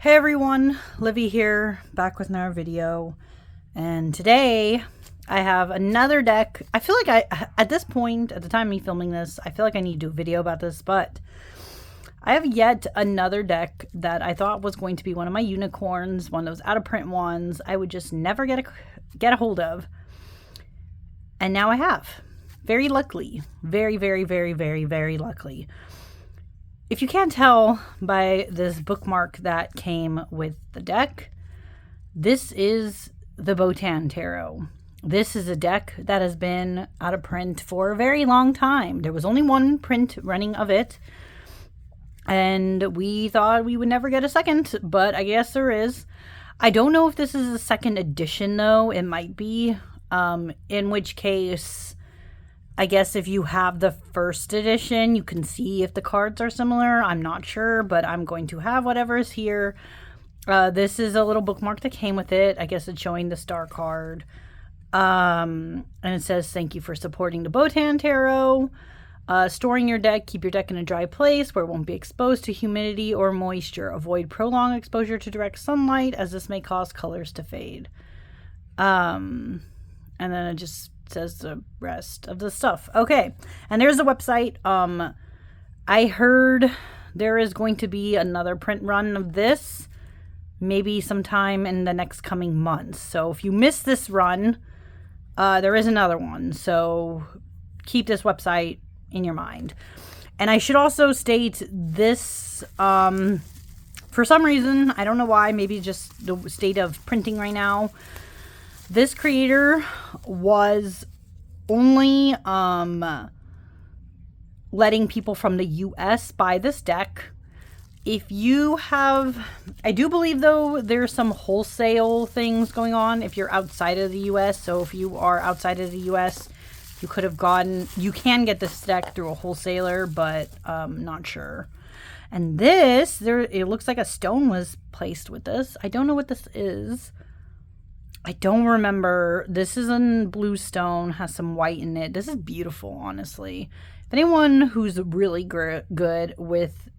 Hey everyone, Livy here, back with another video, and today I have another deck. I feel like at this point, at the time of me filming this, I feel like I need to do a video about this, but I have yet another deck that I thought was going to be one of my unicorns, one of those out of print ones I would just never get a hold of, and now I have. Very luckily, very luckily. If you can't tell by this bookmark that came with the deck, this is the Botan Tarot. This is a deck that has been out of print for a very long time. There was only one print running of it, and we thought we would never get a second, but I guess there is. I don't know if this is a second edition, though. It might be, in which case, I guess if you have the first edition, you can see if the cards are similar. I'm not sure, but I'm going to have whatever is here. This is a little bookmark that came with it. I guess it's showing the star card. And it says, thank you for supporting the Botan Tarot. Storing your deck. Keep your deck in a dry place where it won't be exposed to humidity or moisture. Avoid prolonged exposure to direct sunlight, as this may cause colors to fade. And then it just says the rest of the stuff. Okay, and there's the website. I heard there is going to be another print run of this maybe sometime in the next coming months. So if you missed this run, there is another one. So keep this website in your mind. And I should also state this, for some reason, I don't know why, maybe just the state of printing right now, this creator was only letting people from the US buy this deck. If you have, I do believe though there's some wholesale things going on if you're outside of the US. So if you are outside of the US, you could have gotten, you can get this deck through a wholesaler, but not sure. And this, it looks like a stone was placed with this. I don't know what this is. I don't remember. This is in blue stone, has some white in it. This is beautiful, honestly. If anyone who's really good with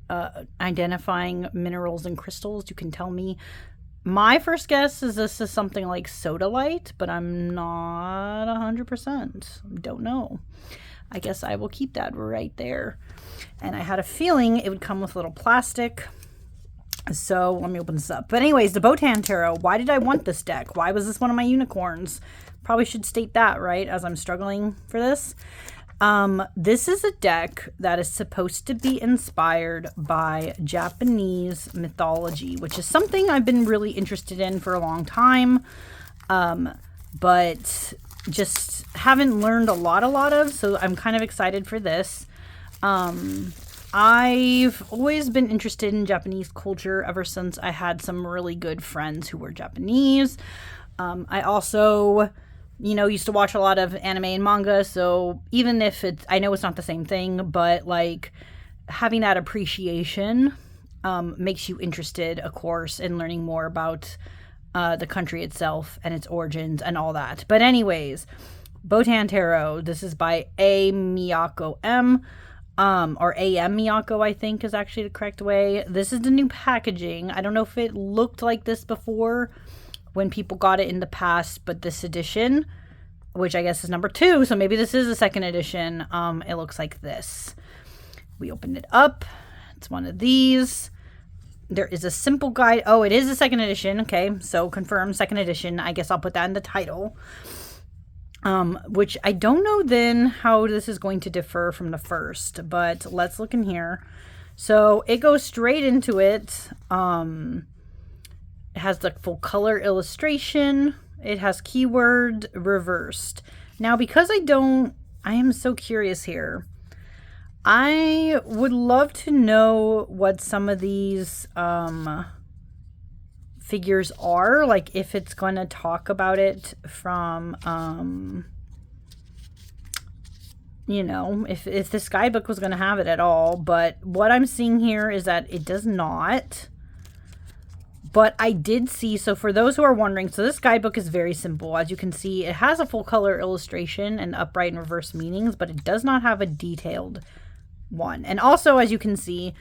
identifying minerals and crystals, you can tell me. My first guess is this is something like sodalite, but I'm not 100%. Don't know. I guess I will keep that right there. And I had a feeling it would come with a little plastic. So let me open this up. But anyways, the Botan Tarot. Why did I want this deck? Why was this one of my unicorns? Probably should state that, right, as I'm struggling for this. This is a deck that is supposed to be inspired by Japanese mythology, which is something I've been really interested in for a long time, but just haven't learned a lot of, so I'm kind of excited for this. I've always been interested in Japanese culture ever since I had some really good friends who were Japanese. I also, used to watch a lot of anime and manga, so even if I know it's not the same thing, but like having that appreciation makes you interested, of course, in learning more about the country itself and its origins and all that. But anyways, Botan Tarot, this is by A. Miyako M. Or A.M. Miyako, I think is actually the correct way. This is the new packaging. I don't know if it looked like this before when people got it in the past, but this edition, which I guess is number 2, so maybe this is a second edition, it looks like this. We opened it up. It's one of these. There is a simple guide. Oh, it is a second edition. Okay, so confirm second edition. I guess I'll put that in the title. Which I don't know then how this is going to differ from the first, but let's look in here. So it goes straight into it. It has the full color illustration. It has keyword reversed. Now, because I am so curious here. I would love to know what some of these, figures are, like if it's going to talk about it from if this guidebook was going to have it at all, but what I'm seeing here is that it does not. But I did see, so for those who are wondering, so this guidebook is very simple. As you can see, it has a full color illustration and upright and reverse meanings, but it does not have a detailed one. And also, as you can see,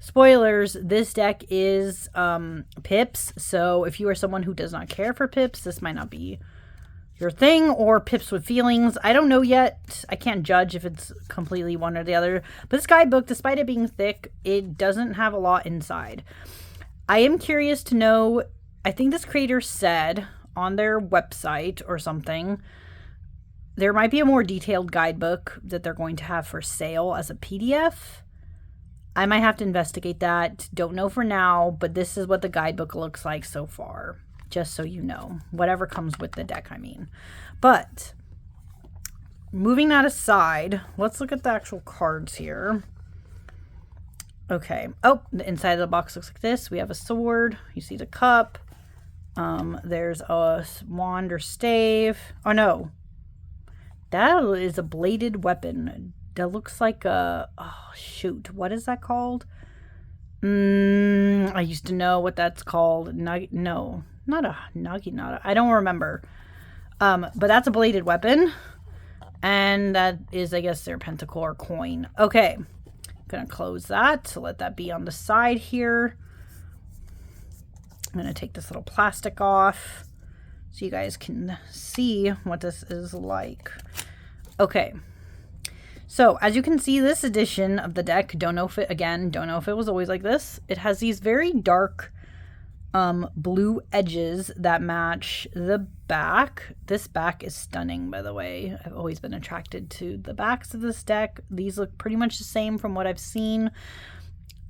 Spoilers, this deck is pips, so if you are someone who does not care for pips, this might not be your thing, or pips with feelings. I don't know yet. I can't judge if it's completely one or the other. But this guidebook, despite it being thick, it doesn't have a lot inside. I am curious to know, I think this creator said on their website or something, there might be a more detailed guidebook that they're going to have for sale as a PDF. I might have to investigate that. Don't know for now, but this is what the guidebook looks like so far. Just so you know. Whatever comes with the deck, I mean. But, moving that aside, let's look at the actual cards here. Okay. Oh, the inside of the box looks like this. We have a sword. You see the cup. There's a wand or stave. Oh, no. That is a bladed weapon. That looks like a... Oh, shoot. What is that called? I used to know what that's called. No. Not a naginata. I don't remember. But that's a bladed weapon. And that is, I guess, their pentacle coin. Okay. Gonna close that to let that be on the side here. I'm gonna take this little plastic off so you guys can see what this is like. Okay. So, as you can see, this edition of the deck, don't know if it was always like this. It has these very dark blue edges that match the back. This back is stunning, by the way. I've always been attracted to the backs of this deck. These look pretty much the same from what I've seen,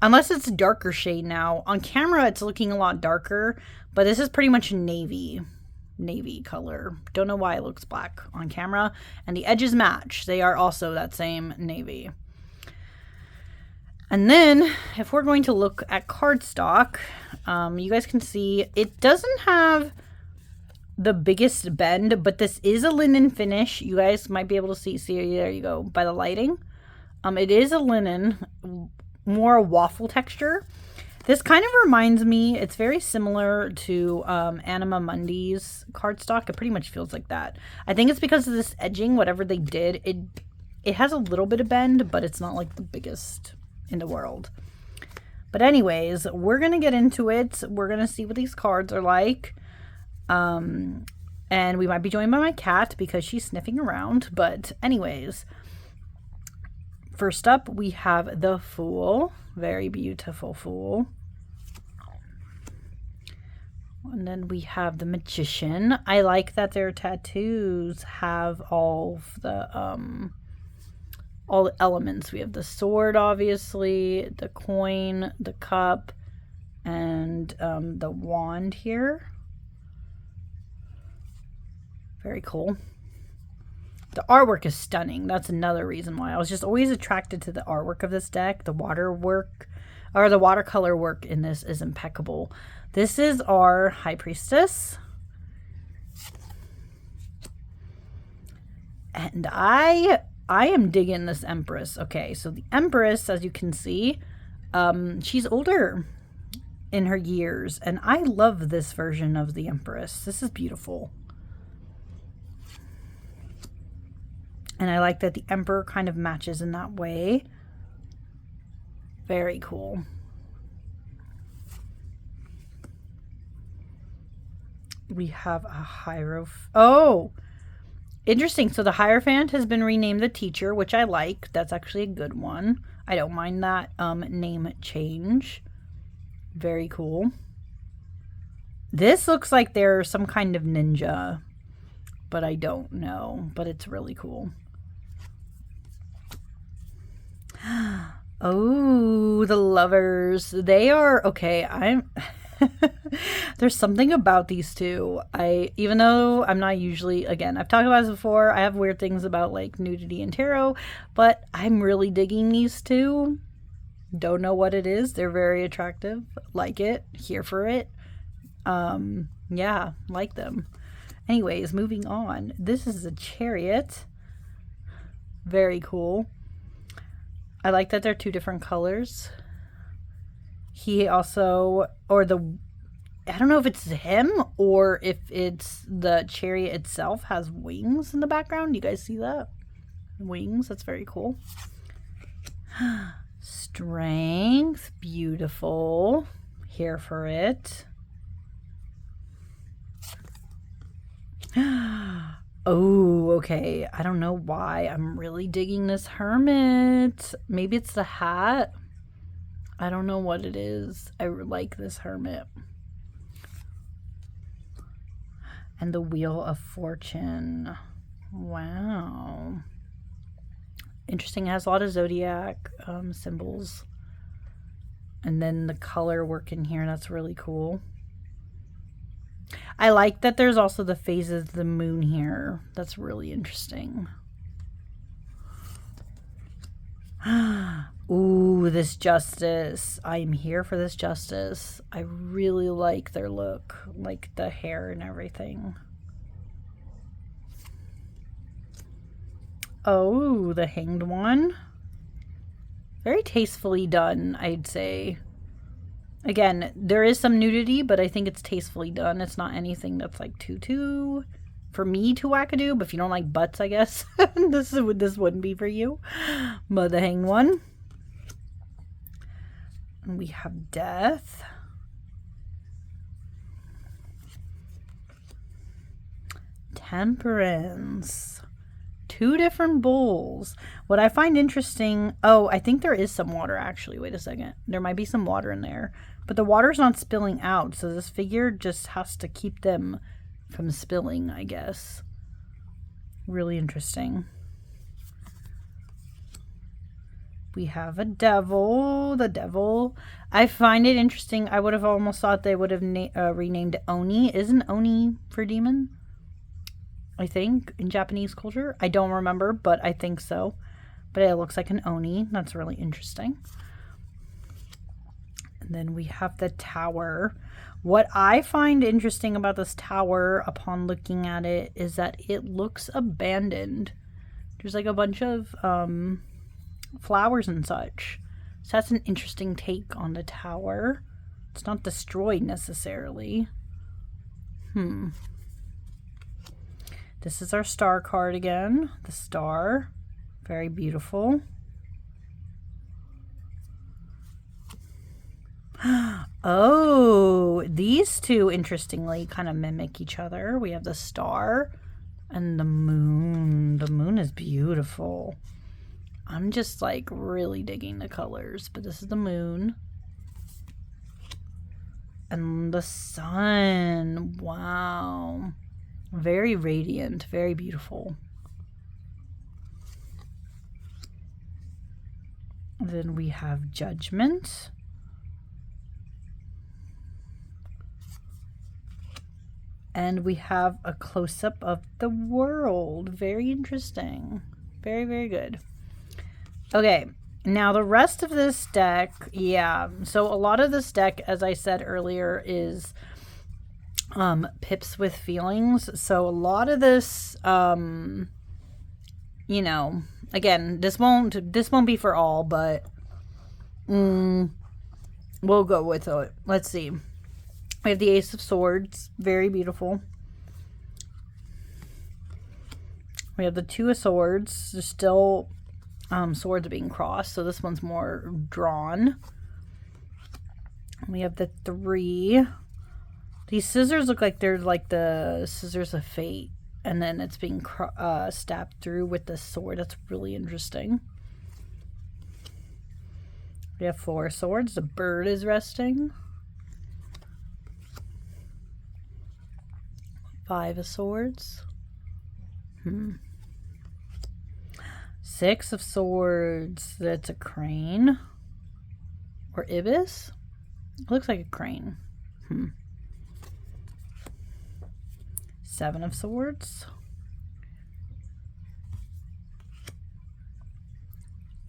unless it's a darker shade now. On camera, it's looking a lot darker, but this is pretty much navy color. Don't know why it looks black on camera. And the edges match. They are also that same navy. And then, if we're going to look at cardstock, you guys can see it doesn't have the biggest bend, but this is a linen finish. You guys might be able to see there you go, by the lighting. It is a linen, more waffle texture. This kind of reminds me, it's very similar to Anima Mundi's cardstock. It pretty much feels like that. I think it's because of this edging, whatever they did. It has a little bit of bend, but it's not like the biggest in the world. But anyways, we're going to get into it. We're going to see what these cards are like. And we might be joined by my cat because she's sniffing around. But anyways, first up we have the Fool. Very beautiful Fool. And then we have the Magician. I like that their tattoos have all the elements. We have the sword, obviously, the coin, the cup, and the wand here. Very cool. The artwork is stunning. That's another reason why I was just always attracted to the artwork of this deck. The watercolor work in this is impeccable. This is our High Priestess. And I am digging this Empress. Okay, so the Empress, as you can see, she's older in her years. And I love this version of the Empress. This is beautiful. And I like that the Emperor kind of matches in that way. Very cool. We have a Hierophant. Oh, interesting. So the Hierophant has been renamed the Teacher, which I like. That's actually a good one. I don't mind that name change. Very cool. This looks like they're some kind of ninja, but I don't know. But it's really cool. Oh, the Lovers. They are okay. There's something about these two. Even though I'm not usually, again, I've talked about this before, I have weird things about like nudity and tarot, but I'm really digging these two. Don't know what it is. They're very attractive. Like it. Here for it. Yeah, like them. Anyways, moving on. This is a Chariot. Very cool. I like that they're two different colors. He also, I don't know if it's him or if it's the chariot itself has wings in the background. You guys see that? Wings, that's very cool. Strength, beautiful. Here for it. Oh, okay. I don't know why. I'm really digging this hermit. Maybe it's the hat. I don't know what it is. I like this hermit. And the Wheel of Fortune. Wow. Interesting. It has a lot of zodiac symbols. And then the color work in here. That's really cool. I like that there's also the phases of the moon here. That's really interesting. Ooh, this Justice. I'm here for this Justice. I really like their look. Like the hair and everything. Oh, the Hanged One. Very tastefully done, I'd say. Again, there is some nudity, but I think it's tastefully done. It's not anything that's like too for me to wackadoo. But if you don't like butts, I guess this wouldn't be for you. But the Hanged One. And we have Death. Temperance. Two different bowls. What I find interesting, oh, I think there is some water actually. Wait a second. There might be some water in there. But the water's not spilling out, so this figure just has to keep them from spilling, I guess. Really interesting. We have a devil. The devil. I find it interesting. I would have almost thought they would have renamed it Oni. Isn't Oni for demon? I think, in Japanese culture. I don't remember, but I think so. But it looks like an Oni. That's really interesting. And then we have the tower. What I find interesting about this tower upon looking at it is that it looks abandoned. There's like a bunch of flowers and such. So that's an interesting take on the tower. It's not destroyed necessarily. This is our star card again. The star. Very beautiful. Oh, these two interestingly kind of mimic each other. We have the star and the moon. The moon is beautiful. I'm just like really digging the colors, but this is the moon. And the sun. Wow. Very radiant, very beautiful. Then we have Judgment. And we have a close-up of the world. Very interesting. Very, very good. Okay, now the rest of this deck, yeah. So a lot of this deck, as I said earlier, is pips with feelings. So a lot of this, you know, again, this won't be for all, but we'll go with it. Let's see. We have the Ace of Swords, very beautiful. We have the Two of Swords. There's still swords being crossed, so this one's more drawn. We have the Three. These scissors look like they're like the scissors of fate, and then it's being stabbed through with the sword. That's really interesting. We have Four Swords. The bird is resting. Five of Swords. Six of Swords. That's a crane. Or ibis? It looks like a crane. Seven of Swords.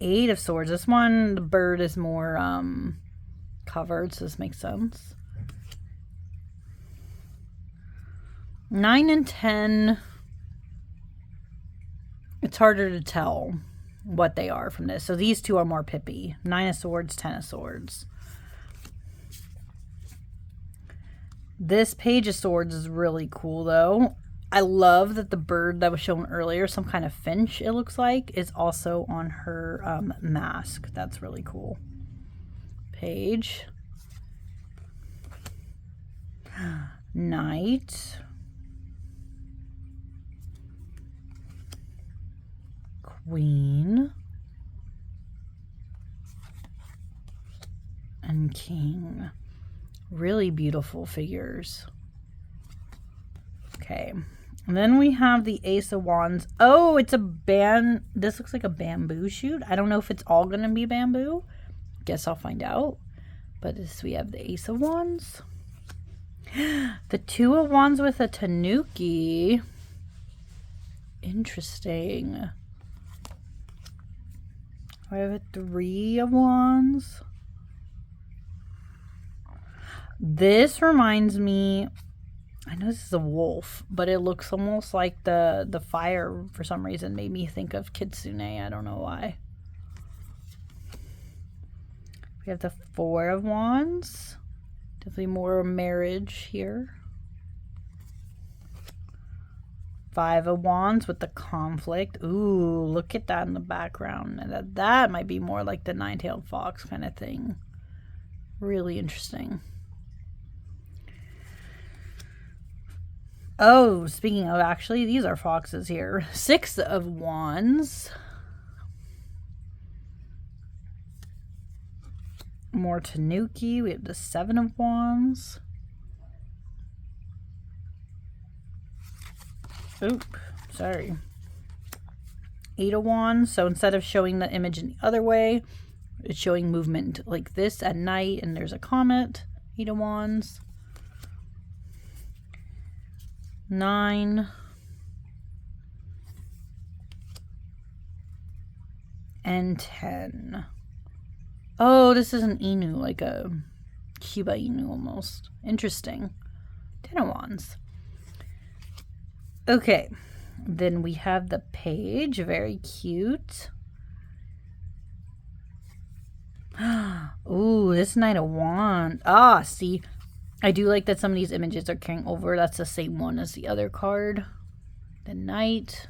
Eight of Swords. This one, the bird is more covered, so this makes sense. 9 and 10, it's harder to tell what they are from this. So these two are more pippy. 9 of Swords, 10 of Swords. This Page of Swords is really cool, though. I love that the bird that was shown earlier, some kind of finch it looks like, is also on her mask. That's really cool. Page. Knight. Queen. And king. Really beautiful figures. Okay. And then we have the Ace of Wands. Oh, it's a this looks like a bamboo shoot. I don't know if it's all going to be bamboo. Guess I'll find out. But we have the Ace of Wands. The Two of Wands with a tanuki. Interesting. I have a Three of Wands. This reminds me, I know this is a wolf, but it looks almost like the fire for some reason made me think of Kitsune. I don't know why. We have the Four of Wands. Definitely more marriage here. Five of Wands with the conflict. Ooh, look at that in the background. And that might be more like the nine-tailed fox kind of thing. Really interesting. Oh, speaking of, actually, these are foxes here. Six of Wands. More tanuki. We have the Seven of Wands. Oop, sorry. Eight of Wands. So instead of showing the image in the other way, it's showing movement like this at night, and there's a comet. Eight of Wands. 9. And 10. Oh, this is an Inu, like a Shiba Inu almost. Interesting. 10 of Wands. Okay. Then we have the page. Very cute. Ooh, this Knight of Wands. Ah, see. I do like that some of these images are carrying over. That's the same one as the other card. The Knight.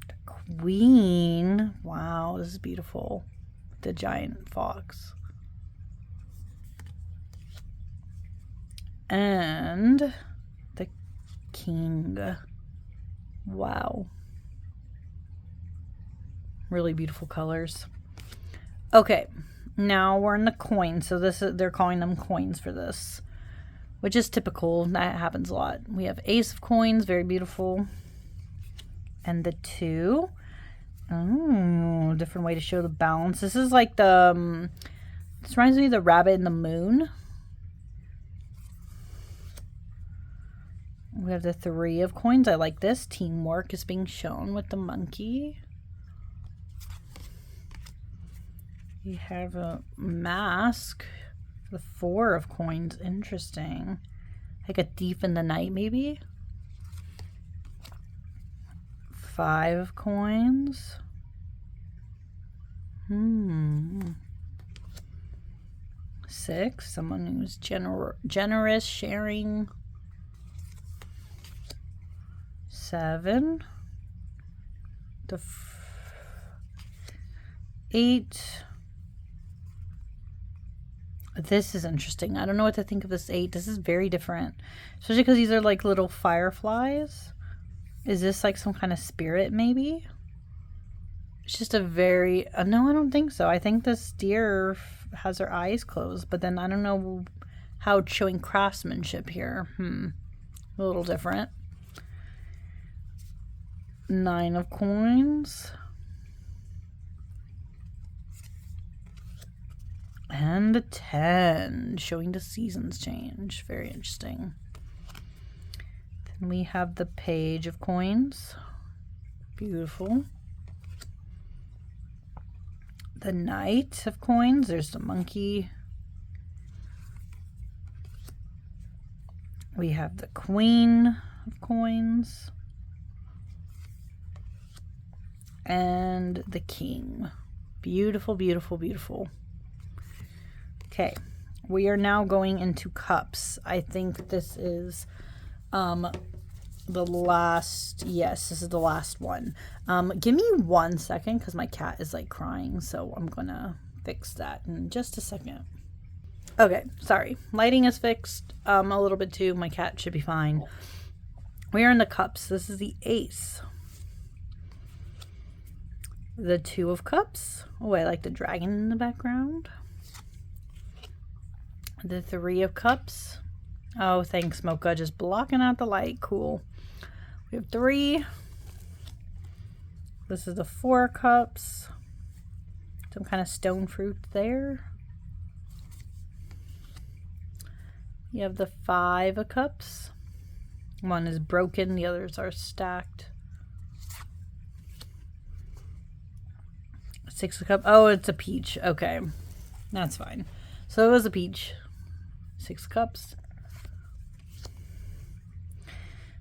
The Queen. Wow, this is beautiful. The giant fox. And the King. Wow. Really beautiful colors. Okay. Now we're in the coins. So they're calling them coins for this, which is typical. That happens a lot. We have Ace of Coins, very beautiful. And the 2. Oh, different way to show the balance. This is like the, this reminds me of the rabbit and the moon. We have the 3 of Coins. I like this. Teamwork is being shown with the monkey. We have a mask. The 4 of Coins. Interesting. Like a thief in the night, maybe? 5 of Coins. 6. Someone who's generous, sharing. 7. The 8. This is interesting. I don't know what to think of this 8. This is very different. Especially because these are like little fireflies. Is this like some kind of spirit maybe? It's just a very... no, I don't think so. I think this deer has her eyes closed. But then I don't know how it's showing craftsmanship here. A little different. 9 of Coins. And the 10, showing the seasons change. Very interesting. Then we have the Page of Coins. Beautiful. The Knight of Coins. There's the monkey. We have the Queen of Coins. And the King. Beautiful, beautiful, beautiful. Okay, we are now going into cups. I think this is Yes, this is the last one. Give me 1 second because my cat is like crying, so I'm gonna fix that in just a second. Okay, sorry. Lighting is fixed a little bit too. My cat should be fine. We are in the cups. This is the ace. The 2 of cups. Oh, I like the dragon in the background. The 3 of cups. Oh, thanks, Mocha. Just blocking out the light. Cool. We have 3. This is the 4 cups. Some kind of stone fruit there. You have the 5 of cups. One is broken, the others are stacked. 6 of cups. Oh, it's a peach. Okay, that's fine. So it was a peach. 6 cups.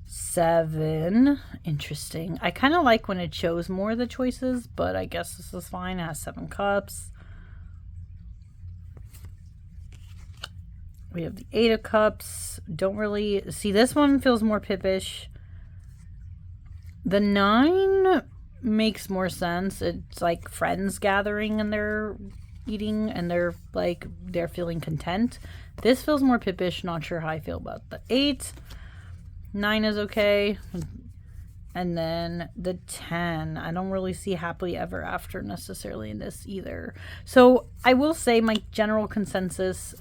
7. Interesting. I kind of like when it shows more of the choices, but I guess this is fine. It has 7 cups. We have the 8 of cups. Don't really see, this one feels more Pippish. The 9 makes more sense. It's like friends gathering and they're eating and they're feeling content. This feels more Pippish. Not sure how I feel about the 8. 9 is okay. And then the 10. I don't really see happily ever after necessarily in this either. So I will say my general consensus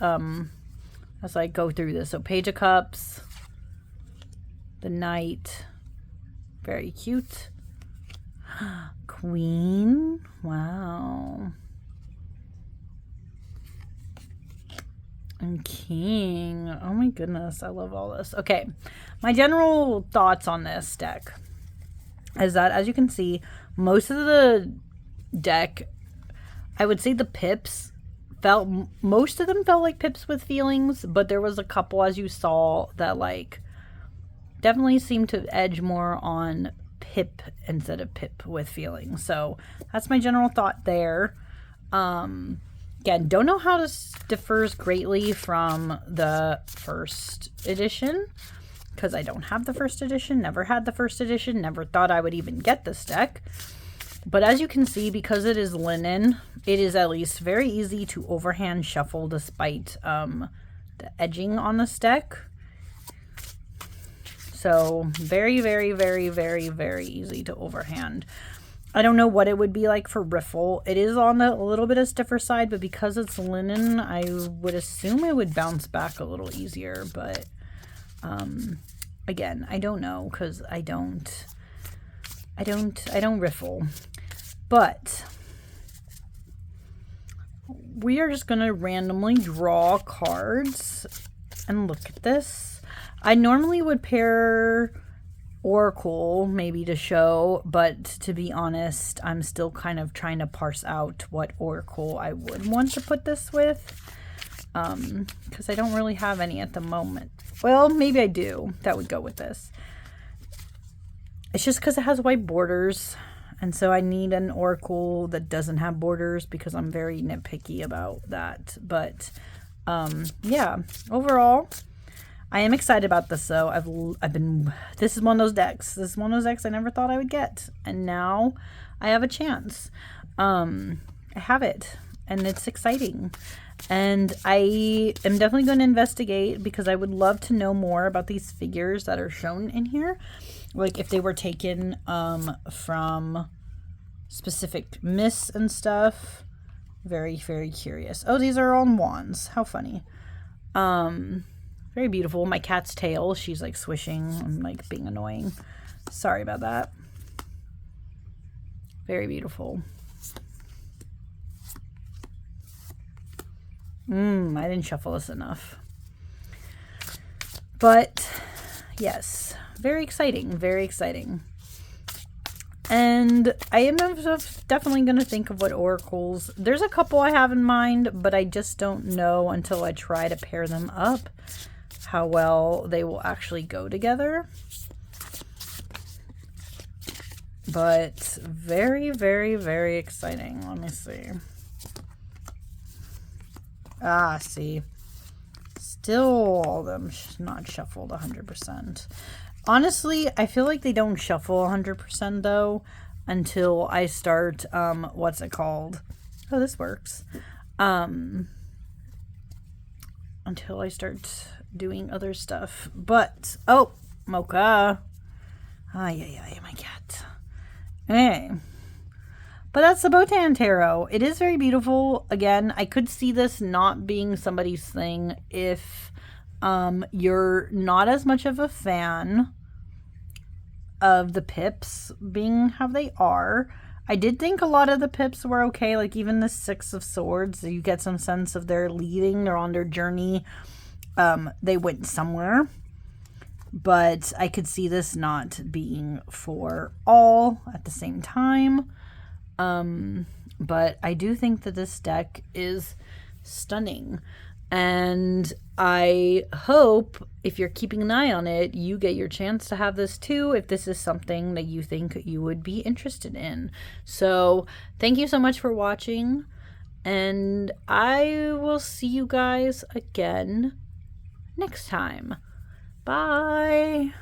as I go through this. So Page of Cups, the Knight, very cute. Queen, wow. And King, oh my goodness, I love all this. Okay, my general thoughts on this deck is that, as you can see, most of the deck, I would say the pips, most of them felt like pips with feelings, but there was a couple, as you saw, that like definitely seemed to edge more on pip instead of pip with feelings. So that's my general thought there. Again, don't know how this differs greatly from the first edition because I don't have the first edition, never had the first edition, never thought I would even get this deck. But as you can see, because it is linen, it is at least very easy to overhand shuffle despite the edging on this deck. So very, very, very, very, very easy to overhand. I don't know what it would be like for riffle. It is on the a little bit of stiffer side, but because it's linen, I would assume it would bounce back a little easier. But again, I don't know because I don't riffle. But we are just gonna randomly draw cards and look at this. I normally would pair Oracle maybe to show, but to be honest, I'm still kind of trying to parse out what Oracle I would want to put this with, because I don't really have any at the moment. Well, maybe I do. That would go with this. It's just because it has white borders, and so I need an Oracle that doesn't have borders because I'm very nitpicky about that. But yeah, overall, I am excited about this though. This is one of those decks. This is one of those decks I never thought I would get. And now I have a chance. I have it. And it's exciting. And I am definitely going to investigate because I would love to know more about these figures that are shown in here. Like if they were taken from specific myths and stuff. Very, very curious. Oh, these are all wands. How funny. Very beautiful. My cat's tail, she's like swishing and like being annoying. Sorry about that. Very beautiful. I didn't shuffle this enough. But yes, very exciting, very exciting. And I am definitely going to think of what oracles. There's a couple I have in mind, but I just don't know until I try to pair them up how well they will actually go together. But very, very, very exciting. Let me see. Ah, see. Still all of them not shuffled 100%. Honestly, I feel like they don't shuffle 100% though until I start, what's it called? Oh, this works. Until I start doing other stuff. But, oh, Mocha. Ay, my cat. Hey. But that's the Botan Tarot. It is very beautiful. Again, I could see this not being somebody's thing if you're not as much of a fan of the pips being how they are. I did think a lot of the pips were okay, like even the Six of Swords. You get some sense of they're leaving, they're on their journey. They went somewhere. But I could see this not being for all at the same time. But I do think that this deck is stunning. And I hope, if you're keeping an eye on it, you get your chance to have this too, if this is something that you think you would be interested in. So thank you so much for watching, and I will see you guys again next time. Bye.